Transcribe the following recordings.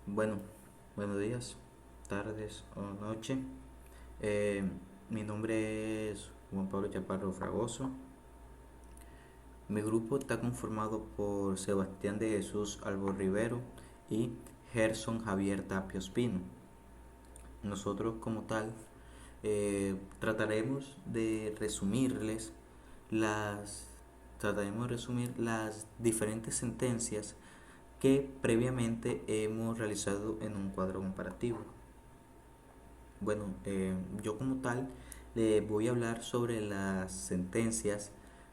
Bueno, buenos días, tardes o noche. Eh, Mi nombre es Juan Pablo Chaparro Fragoso. Mi grupo está conformado por Sebastián de Jesús Albo Rivero y Gerson Javier Tapio Espino. Nosotros como tal trataremos de resumirles las trataremos de resumir las diferentes sentencias que previamente hemos realizado en un cuadro comparativo. Bueno, yo como tal le voy a hablar sobre las sentencias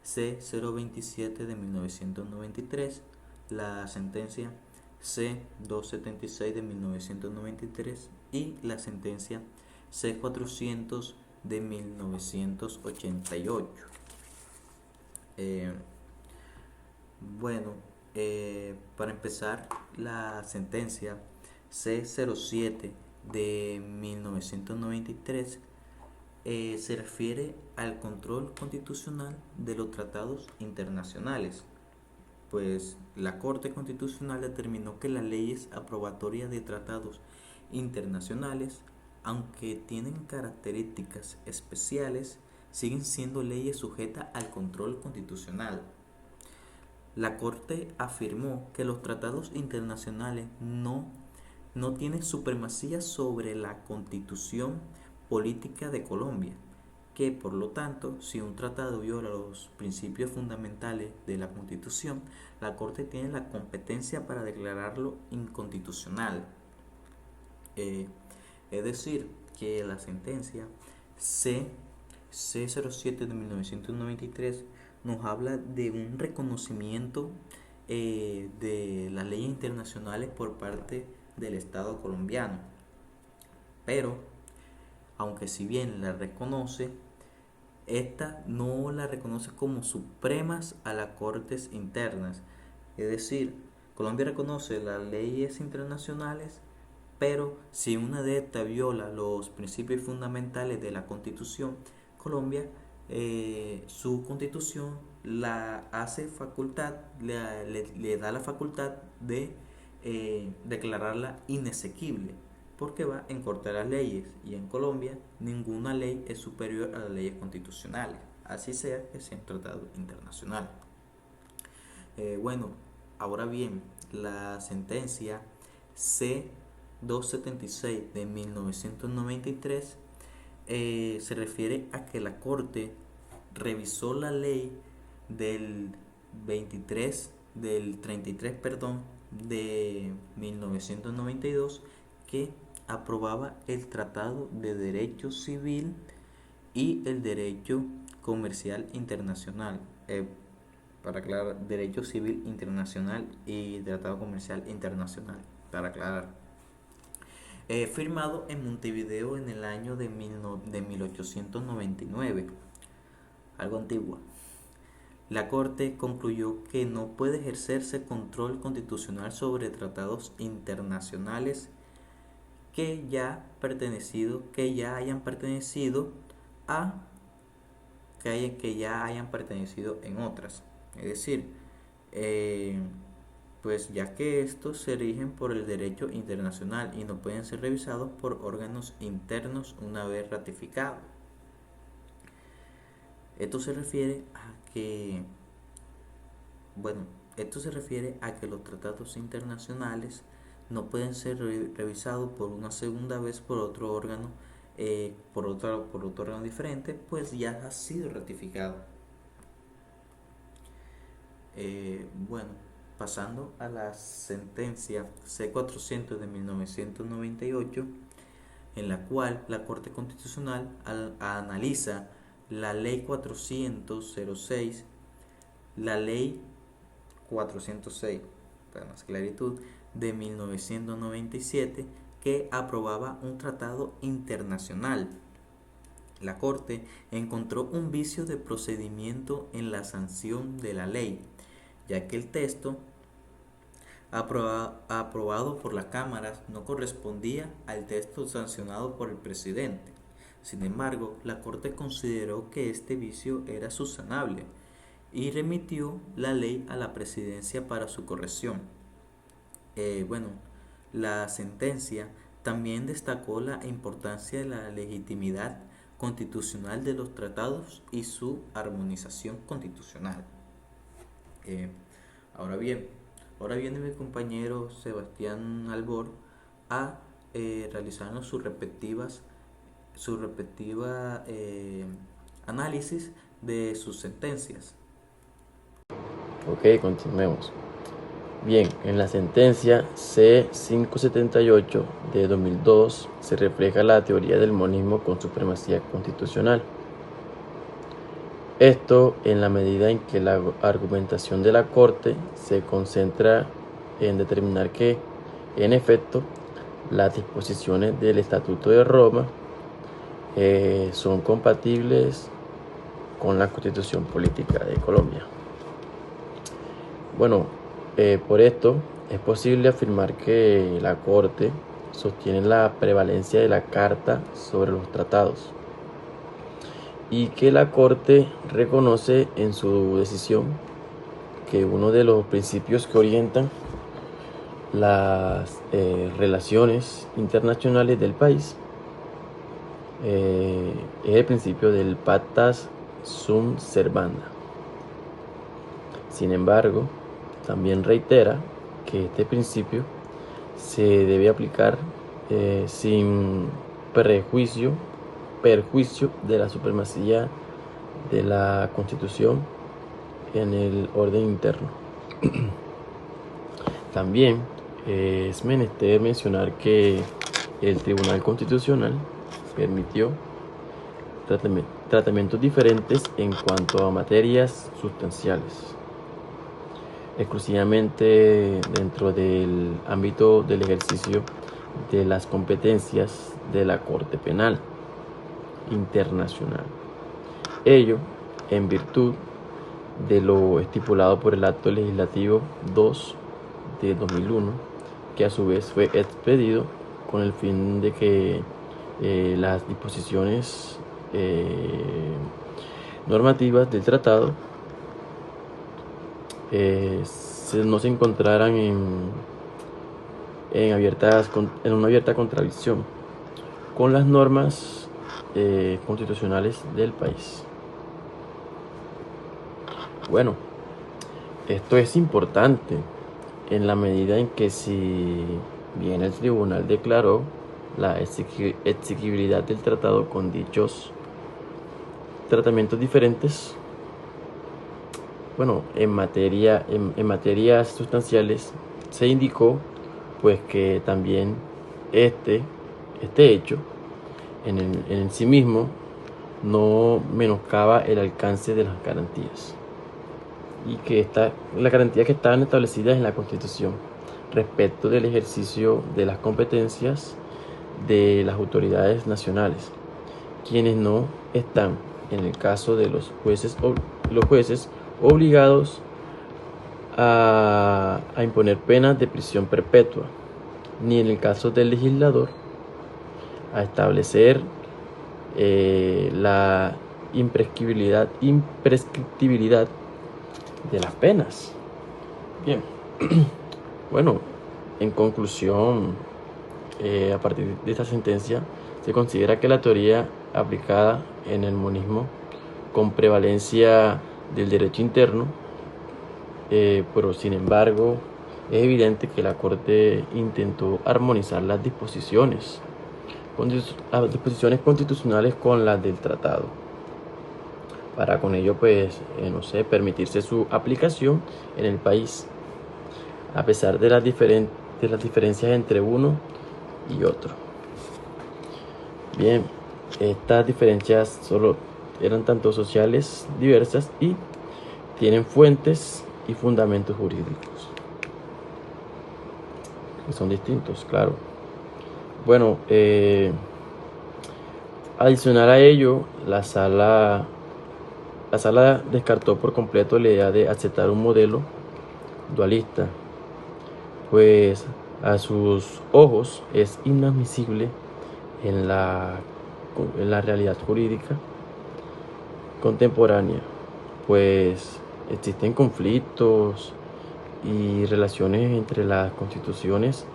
C027 de 1993, la sentencia C276 de 1993 y la sentencia C400 de 1988. Eh, bueno, para empezar, la sentencia C07 de 1993 se refiere al control constitucional de los tratados internacionales, pues la Corte Constitucional determinó que las leyes aprobatorias de tratados internacionales, aunque tienen características especiales, siguen siendo leyes sujetas al control constitucional. La Corte afirmó que los tratados internacionales no tienen supremacía sobre la Constitución política de Colombia, que por lo tanto, si un tratado viola los principios fundamentales de la Constitución, la Corte tiene la competencia para declararlo inconstitucional. Eh, es decir, que la sentencia C C07 de 1993 nos habla de un reconocimiento de las leyes internacionales por parte del Estado colombiano. Pero, aunque si bien la reconoce, esta no la reconoce como supremas a las cortes internas. Es decir, Colombia reconoce las leyes internacionales, pero si una de estas viola los principios fundamentales de la Constitución, Colombia, su Constitución la hace facultad, le da la facultad de declararla inexequible, porque va en contra de las leyes, y en Colombia ninguna ley es superior a las leyes constitucionales, así sea que sea un tratado internacional. Bueno, ahora bien, la sentencia C276 de 1993 se refiere a que la Corte revisó la ley del 33, perdón, de 1992, que aprobaba el Tratado de Derecho Civil y el Derecho Comercial Internacional. Para aclarar, Derecho Civil Internacional y Tratado Comercial Internacional, para aclarar. Firmado en Montevideo en el año de 1899, algo antiguo. La Corte concluyó que no puede ejercerse control constitucional sobre tratados internacionales que ya hayan pertenecido a que ya hayan pertenecido en otras. Es decir, eh, pues ya que estos se rigen por el derecho internacional y no pueden ser revisados por órganos internos una vez ratificados. Esto se refiere a que, bueno, esto se refiere a que los tratados internacionales no pueden ser revisados por una segunda vez por otro órgano, por otro órgano diferente, pues ya ha sido ratificado. Bueno, pasando a la sentencia C400 de 1998, en la cual la Corte Constitucional analiza la Ley 406, la Ley 406, para más claritud, de 1997, que aprobaba un tratado internacional. La Corte encontró un vicio de procedimiento en la sanción de la ley, ya que el texto aprobado por la Cámara no correspondía al texto sancionado por el presidente. Sin embargo, la Corte consideró que este vicio era subsanable y remitió la ley a la presidencia para su corrección. Bueno, la sentencia también destacó la importancia de la legitimidad constitucional de los tratados y su armonización constitucional. Eh, ahora bien, ahora viene mi compañero Sebastián Albor a realizarnos su respectiva análisis de sus sentencias. Ok, continuemos. Bien, en la sentencia C-578 de 2002 se refleja la teoría del monismo con supremacía constitucional. Esto en la medida en que la argumentación de la Corte se concentra en determinar que, en efecto, las disposiciones del Estatuto de Roma son compatibles con la Constitución Política de Colombia. Bueno, por esto es posible afirmar que la Corte sostiene la prevalencia de la Carta sobre los tratados y que la Corte reconoce en su decisión que uno de los principios que orientan las relaciones internacionales del país es el principio del pacta sunt servanda. Sin embargo, también reitera que este principio se debe aplicar sin perjuicio de la supremacía de la Constitución en el orden interno. También es menester mencionar que el Tribunal Constitucional permitió tratamientos diferentes en cuanto a materias sustanciales, exclusivamente dentro del ámbito del ejercicio de las competencias de la Corte Penal Internacional. Ello en virtud de lo estipulado por el Acto Legislativo 2 de 2001, que a su vez fue expedido con el fin de que las disposiciones normativas del tratado no se encontraran en una abierta contradicción con las normas constitucionales del país. Bueno, esto es importante en la medida en que, si bien el tribunal declaró la exequibilidad del tratado con dichos tratamientos diferentes, bueno, en materias sustanciales se indicó pues que también este hecho en sí mismo no menoscaba el alcance de las garantías y que las garantías que estaban establecidas en la Constitución respecto del ejercicio de las competencias de las autoridades nacionales, quienes no están, en el caso de los jueces obligados a imponer penas de prisión perpetua, ni en el caso del legislador a establecer la imprescriptibilidad de las penas. Bien, bueno, en conclusión, a partir de esta sentencia se considera que la teoría aplicada en el monismo con prevalencia del derecho interno, pero sin embargo es evidente que la Corte intentó armonizar las disposiciones constitucionales con las del tratado, para con ello pues permitirse su aplicación en el país, a pesar de las diferencias entre uno y otro. Bien, estas diferencias solo eran tanto sociales diversas y tienen fuentes y fundamentos jurídicos que son distintos, claro. Bueno, adicional a ello, la sala descartó por completo la idea de aceptar un modelo dualista, pues a sus ojos es inadmisible en la realidad jurídica contemporánea, pues existen conflictos y relaciones entre las constituciones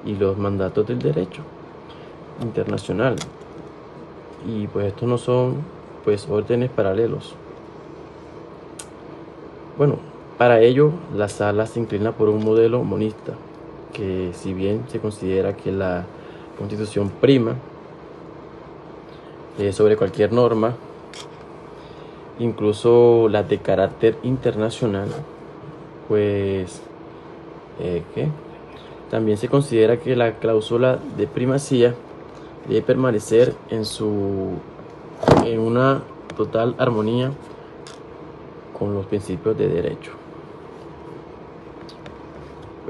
y los mandatos del derecho internacional. Y pues estos no son pues órdenes paralelos. Bueno, para ello la sala se inclina por un modelo monista, que si bien se considera que la Constitución prima sobre cualquier norma, incluso las de carácter internacional, pues ¿qué? También se considera que la cláusula de primacía debe permanecer en una total armonía con los principios de derecho.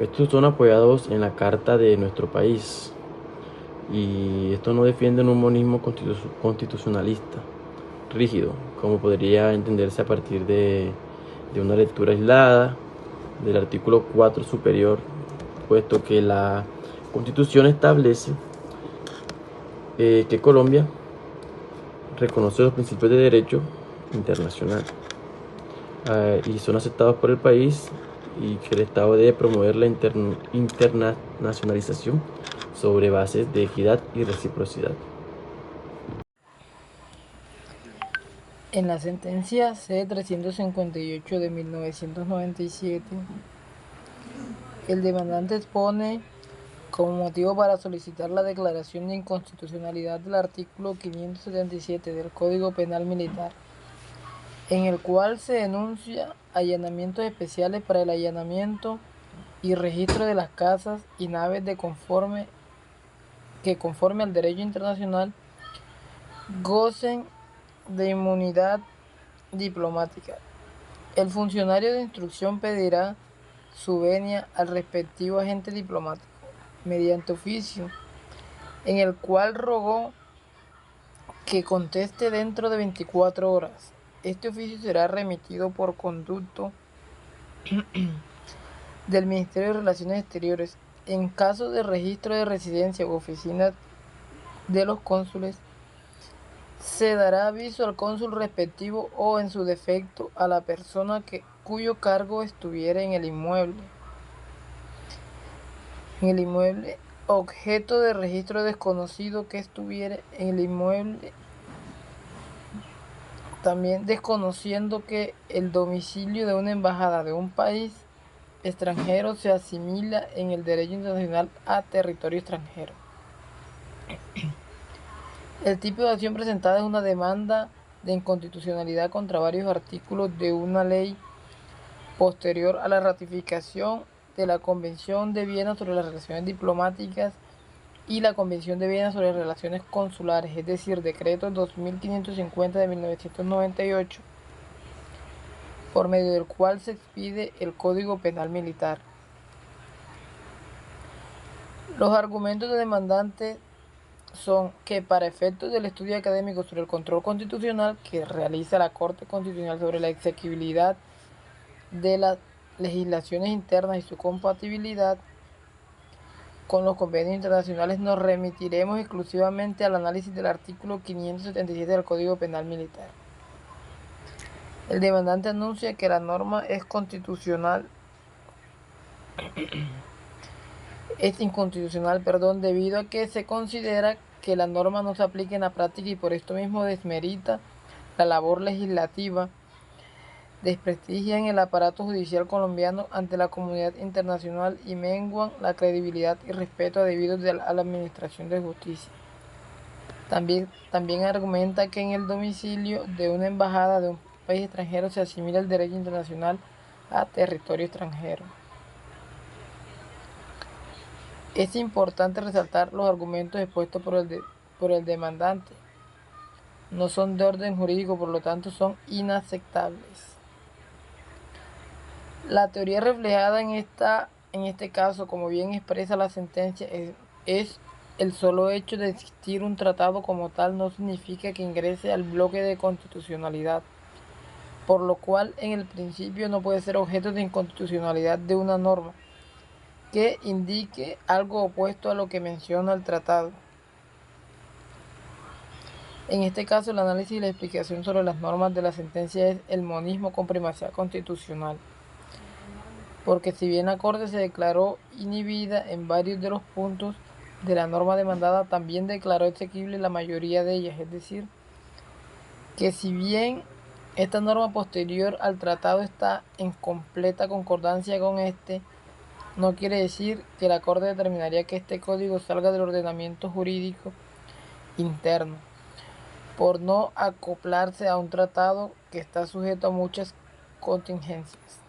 Estos son apoyados en la Carta de nuestro país, y estos no defienden un monismo constitucionalista rígido, como podría entenderse a partir de una lectura aislada del artículo 4 superior, puesto que la Constitución establece que Colombia reconoce los principios de derecho internacional y son aceptados por el país, y que el Estado debe promover la internacionalización sobre bases de equidad y reciprocidad. En la sentencia C-358 de 1997, el demandante expone como motivo para solicitar la declaración de inconstitucionalidad del artículo 577 del Código Penal Militar, en el cual se denuncia allanamientos especiales para el allanamiento y registro de las casas y naves que conforme al derecho internacional gocen de inmunidad diplomática. El funcionario de instrucción pedirá su venia al respectivo agente diplomático mediante oficio, en el cual rogó que conteste dentro de 24 horas. Este oficio será remitido por conducto del Ministerio de Relaciones Exteriores. En caso de registro de residencia u oficina de los cónsules, se dará aviso al cónsul respectivo o, en su defecto, a la persona cuyo cargo estuviera en el inmueble objeto de registro desconocido que estuviera en el inmueble, también desconociendo que el domicilio de una embajada de un país extranjero se asimila en el derecho internacional a territorio extranjero. El tipo de acción presentada es una demanda de inconstitucionalidad contra varios artículos de una ley posterior a la ratificación de la Convención de Viena sobre las relaciones diplomáticas y la Convención de Viena sobre las relaciones consulares, es decir, decreto 2550 de 1998, por medio del cual se expide el Código Penal Militar. Los argumentos de demandante son que, para efectos del estudio académico sobre el control constitucional que realiza la Corte Constitucional sobre la exequibilidad de las legislaciones internas y su compatibilidad con los convenios internacionales, nos remitiremos exclusivamente al análisis del artículo 577 del Código Penal Militar. El demandante anuncia que la norma es inconstitucional, debido a que se considera que la norma no se aplica en la práctica, y por esto mismo desmerita la labor legislativa, desprestigian el aparato judicial colombiano ante la comunidad internacional y menguan la credibilidad y respeto debidos a la administración de justicia. También argumenta que en el domicilio de una embajada de un país extranjero se asimila el derecho internacional a territorio extranjero. Es importante resaltar los argumentos expuestos por el demandante. No son de orden jurídico, por lo tanto son inaceptables. La teoría reflejada en este caso, como bien expresa la sentencia, es el solo hecho de existir un tratado como tal no significa que ingrese al bloque de constitucionalidad, por lo cual en el principio no puede ser objeto de inconstitucionalidad de una norma que indique algo opuesto a lo que menciona el tratado. En este caso, el análisis y la explicación sobre las normas de la sentencia es el monismo con primacía constitucional. porque si bien la Corte se declaró inhibida en varios de los puntos de la norma demandada, también declaró exequible la mayoría de ellas, es decir, que si bien esta norma posterior al tratado está en completa concordancia con este, no quiere decir que la Corte determinaría que este código salga del ordenamiento jurídico interno, por no acoplarse a un tratado que está sujeto a muchas contingencias.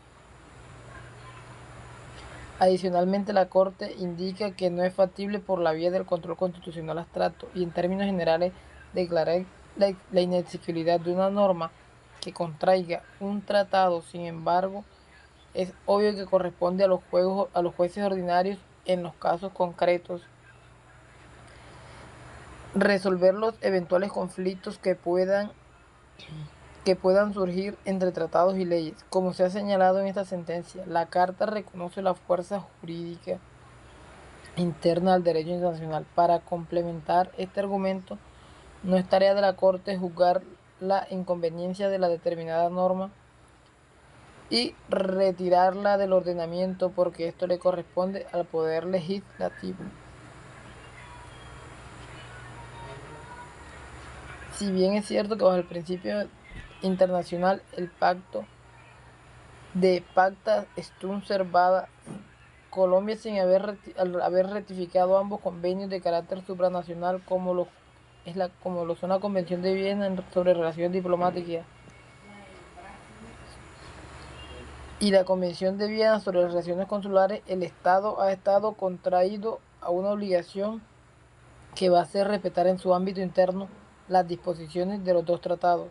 Adicionalmente, la Corte indica que no es factible por la vía del control constitucional abstracto y en términos generales declarar la inexequibilidad de una norma que contraiga un tratado. Sin embargo, es obvio que corresponde a los jueces ordinarios en los casos concretos resolver los eventuales conflictos que puedan surgir entre tratados y leyes. Como se ha señalado en esta sentencia, la Carta reconoce la fuerza jurídica interna al derecho internacional. Para complementar este argumento, no es tarea de la Corte juzgar la inconveniencia de la determinada norma y retirarla del ordenamiento, porque esto le corresponde al Poder Legislativo. Si bien es cierto que bajo el principio internacional el pacto de Pacta sunt servanda, Colombia, sin haber ratificado ambos convenios de carácter supranacional, como lo son la Convención de Viena sobre relaciones diplomáticas y la Convención de Viena sobre las relaciones consulares, el Estado ha estado contraído a una obligación que va a hacer respetar en su ámbito interno las disposiciones de los dos tratados.